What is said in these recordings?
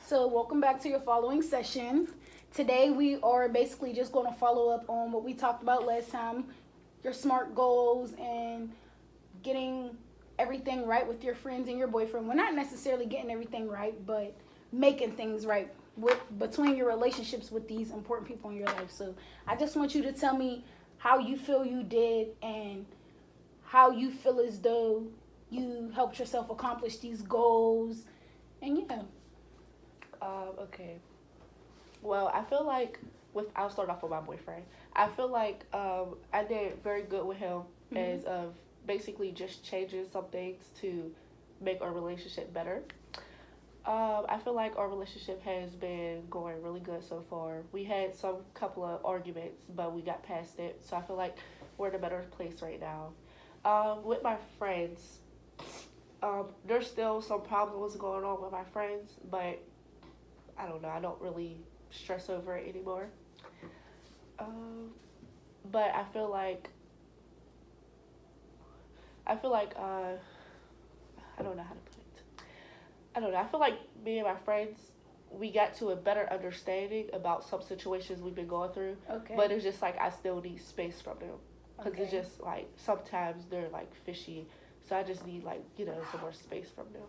So, welcome back to your following session. Today, we are basically just going to follow up on what we talked about last time, your SMART goals and getting everything right with your friends and your boyfriend. Well, not necessarily getting everything right, but making things right between your relationships with these important people in your life. So, I just want you to tell me how you feel you did and how you feel as though you helped yourself accomplish these goals. And yeah. Okay. Well, I feel like I'll start off with my boyfriend. I feel like I did very good with him Mm-hmm. as of basically just changing some things to make our relationship better. I feel like our relationship has been going really good so far. We had some couple of arguments, but we got past it. So I feel like we're in a better place right now. With my friends, there's still some problems going on with my friends, but I don't know. I don't really stress over it anymore. Um, but I feel like I don't know how to put it. I don't know. I feel like me and my friends we got to a better understanding about some situations we've been going through. Okay. But it's just like I still need space from them because Okay. it's just like sometimes they're like fishy. So I just need like some more space from them.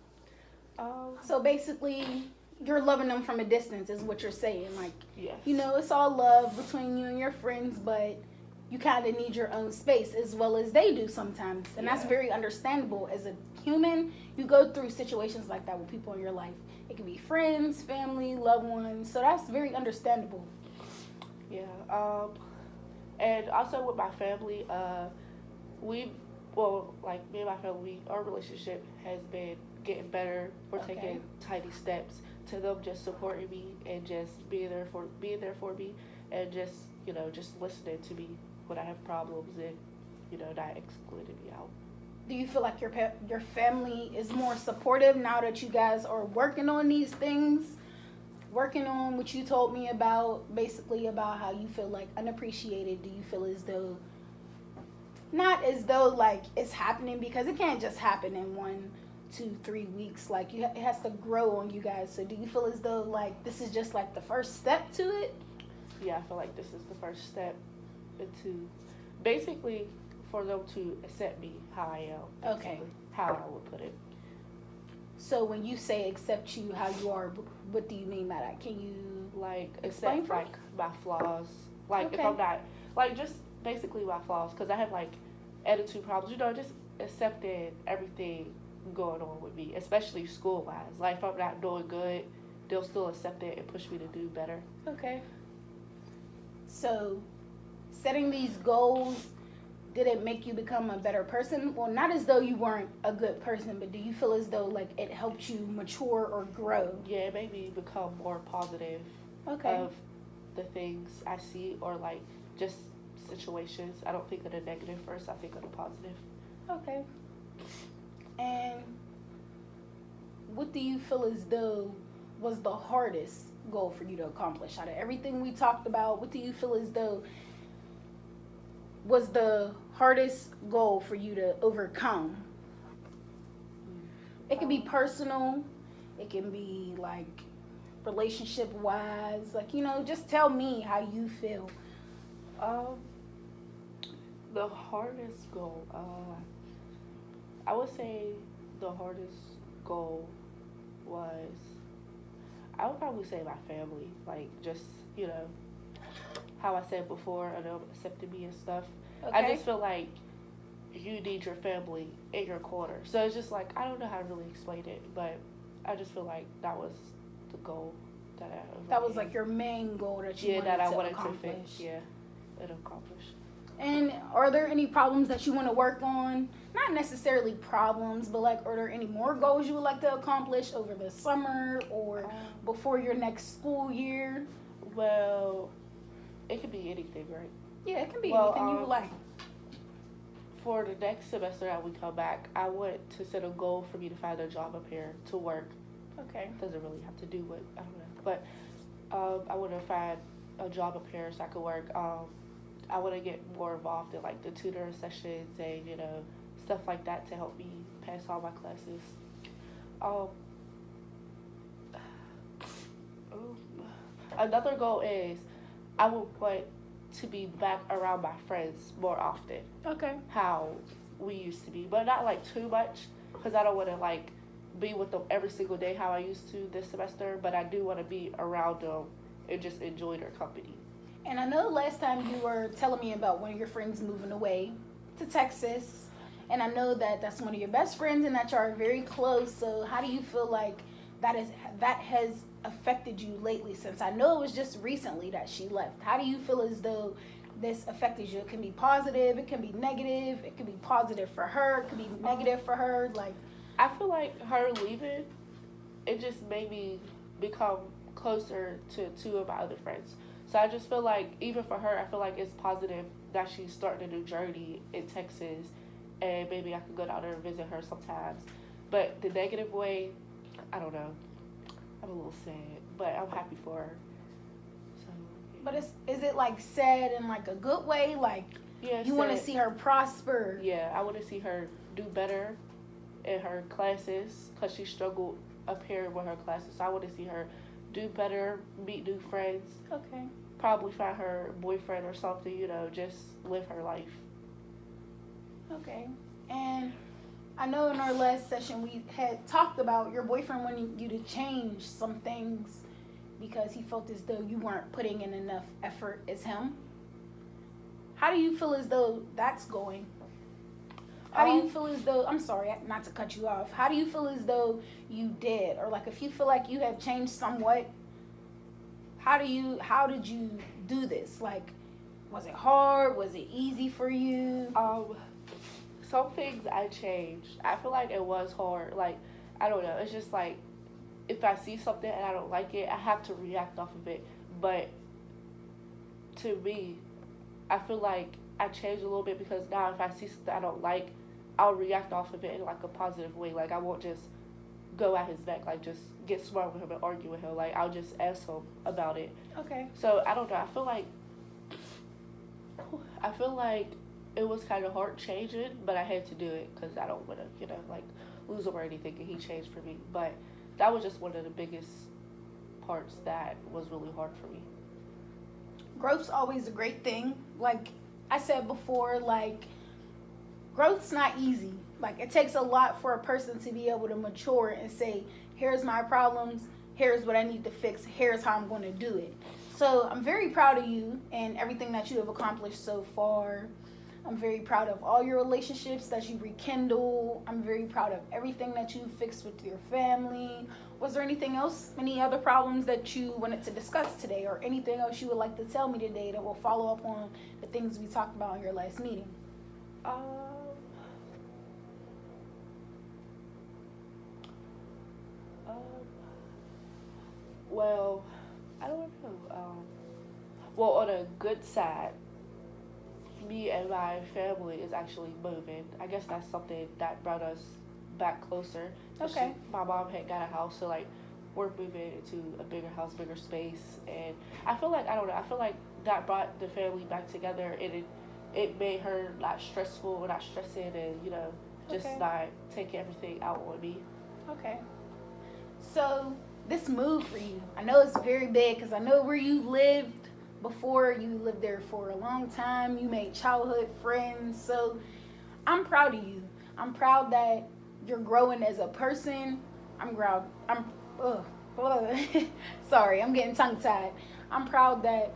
So basically, you're loving them from a distance, is what you're saying. Like, Yes. it's all love between you and your friends, but you kind of need your own space as well as they do sometimes. And that's Yeah. very understandable. As a human, you go through situations like that with people in your life. It can be friends, family, loved ones. So that's very understandable. Yeah. And also with my family, we, well, like me and my family, our relationship has been getting better. We're Okay. taking tiny steps to them just supporting me and just being there for me and just listening to me when I have problems and not excluding me out. Do you feel like your family is more supportive now that you guys are working on these things? Working on what you told me about, basically about how you feel like unappreciated. Do you feel as though, not as though like it's happening, because it can't just happen in 1, 2, 3 weeks, like it has to grow on you guys. So do you feel as though like this is just like the first step to it? Yeah, I feel like this is the first step into basically for them to accept me how I am. Okay. How I would put it. So when you say accept you how you are, what do you mean by that? Can you Like explain accept for me? like my flaws. Like if Okay. I'm not like just basically my flaws because I have like attitude problems. Just accepting everything going on with me, especially school wise. Like if I'm not doing good, they'll still accept it and push me to do better. Okay. So setting these goals, did it make you become a better person? Well, not as though you weren't a good person, but do you feel as though like it helped you mature or grow? Yeah, it made me become more positive Okay. of the things I see or like just situations. I don't think of the negative first. I think of the positive. Okay. And what do you feel as though was the hardest goal for you to accomplish out of everything we talked about? What do you feel as though was the hardest goal for you to overcome? It can be personal, it can be like relationship wise, like just tell me how you feel. Um, the hardest goal. I would say the hardest goal was I would probably say my family. Like just you know how I said before, I know accepting me and stuff. I Okay. just feel like you need your family in your corner. So it's just like I don't know how to really explain it, but I just feel like that was the goal that I That was overcame. like your main goal that you Yeah, wanted that I to wanted to accomplish. fix. Yeah, and accomplish. And are there any problems that you want to work on? Not necessarily problems, but like, are there any more goals you would like to accomplish over the summer or Um, before your next school year? well, it could be anything, right? Yeah, it can be Well, anything you would like. for the next semester that we come back, I want to set a goal for me to find a job up here to work. Okay. Doesn't really have to do with I don't know, but I want to find a job up here so I could work. I want to get more involved in like the tutor sessions and stuff like that to help me pass all my classes. Um, Another goal is I would want to be back around my friends more often. Okay. How we used to be, but not like too much, because I don't want to like be with them every single day how I used to this semester. But I do want to be around them and just enjoy their company. And I know last time you were telling me about one of your friends moving away to Texas. And I know that that's one of your best friends and that you are very close. So how do you feel like that has affected you lately, since I know it was just recently that she left? How do you feel as though this affected you? It can be positive, it can be negative, it can be positive for her, it can be negative for her. Like, I feel like her leaving, it just made me become closer to two of my other friends. So I just feel like even for her, I feel like it's positive that she's starting a new journey in Texas, and maybe I could go down there and visit her sometimes. But the negative way, I don't know. I'm a little sad, but I'm happy for her. So, yeah. but is it like sad in like a good way? Like, Yeah, you want to sad. see her prosper? Yeah, I want to see her do better in her classes, because she struggled up here with her classes. So I want to see her do better, meet new friends, Okay. probably find her boyfriend or something, just live her life. Okay. And I know in our last session we had talked about your boyfriend wanting you to change some things because he felt as though you weren't putting in enough effort as him. How do you feel as though that's going? How do you feel as though, I'm sorry, not to cut you off, how do you feel as though you did? Or like if you feel like you have changed somewhat, how did you do this? Like, was it hard? Was it easy for you? Some things I changed. I feel like it was hard. Like, I don't know. It's just like, if I see something and I don't like it, I have to react off of it. But to me, I feel like I changed a little bit, because now if I see something I don't like, I'll react off of it in like a positive way. Like, I won't just go at his neck, like just get smart with him and argue with him. Like, I'll just ask him about it. Okay. So I don't know. I feel like it was kind of hard changing, but I had to do it because I don't want to, like lose him or anything. And he changed for me, but that was just one of the biggest parts that was really hard for me. Growth's always a great thing. Like I said before, like growth's not easy. Like it takes a lot for a person to be able to mature and say, here's my problems, here's what I need to fix, here's how I'm going to do it. So I'm very proud of you and everything that you have accomplished so far. I'm very proud of all your relationships that you rekindle. I'm very proud of everything that you fixed with your family. Was there anything else, any other problems that you wanted to discuss today, or anything else you would like to tell me today that will follow up on the things we talked about in your last meeting? Well, I don't know. Well, on a good side, me and my family is actually moving. I guess that's something that brought us back closer. Okay. My mom had got a house, so like we're moving into a bigger house, bigger space, and I feel like I feel like that brought the family back together, and it made her not stressful, or not stressing, and just Okay. not taking everything out on me. Okay. So this move for you, I know it's very big because I know where you lived before. You lived there for a long time. You made childhood friends. So I'm proud of you. I'm proud that you're growing as a person. Sorry, I'm getting tongue tied. I'm proud that